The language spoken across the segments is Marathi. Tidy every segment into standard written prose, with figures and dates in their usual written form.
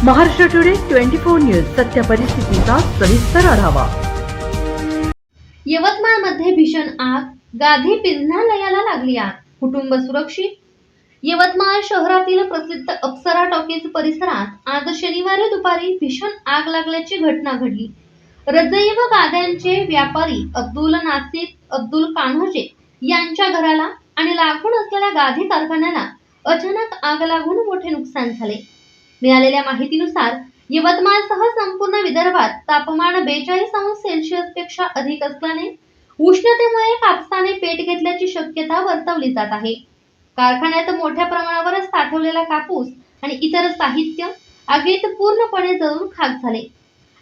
महाराष्ट्र टुडे 24 न्यूज सत्य परिस्थितीचा सविस्तर आढावा। यवतमाळमध्ये भीषण आग, गाधी पिंजणालयाला लागली आग, कुटुंब सुरक्षित। यवतमाळ शहरातील प्रसिद्ध अप्सरा टॉकीज परिसरात आज शनिवारी दुपारी भीषण आग लागल्याची घटना घडली। रजई व गाद्यांचे व्यापारी अब्दुल नासिर अब्दुल कान्होजे यांच्या घराला आणि लागून असलेल्या गाधी कारखान्याला अचानक आग लागून मोठे नुकसान झाले। मिळालेल्या माहितीनुसार यवतमाळसह संपूर्ण विदर्भात तापमान 42°C पेक्षा अधिक असल्याने उष्णतेमुळे कापसाने पेट घेतल्याची शक्यता वर्तवली जात आहे। कारखान्यात मोठ्या प्रमाणावर साठवलेला कापूस आणि इतर साहित्य आगीत पूर्णपणे जळून खाक झाले।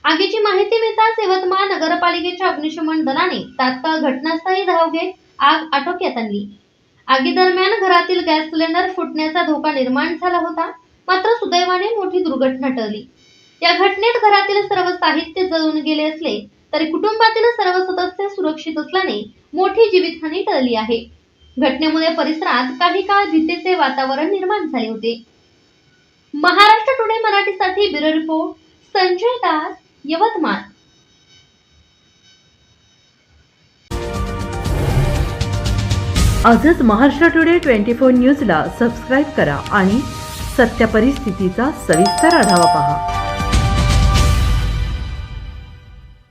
आगीची माहिती मिळताच यवतमाळ नगरपालिकेच्या अग्निशमन दलाने तात्काळ घटनास्थळी धाव घेत आग आटोक्यात आणली। आगीदरम्यान घरातील गॅस सिलेंडर फुटण्याचा धोका निर्माण झाला होता, मात्र सुदैवाने मोठी दुर्घटना टळली। या घटनेत घरातील सर्व साहित्य जळून गेले असले तरी कुटुंबातील सर्व सदस्य सुरक्षित असल्याने मोठी जीवितहानी टळली आहे। घटनेमुळे परिसरात काही काळ भीतीचे वातावरण निर्माण झाले होते। महाराष्ट्र टुडे मराठीसाठी ब्युरो रिपोर्ट संजय दास, यवतमाळ। आजच महाराष्ट्र टुडे 24 न्यूजला सबस्क्राईब करा आणि सत्य परिस्थितीचा सविस्तर आढावा पहा।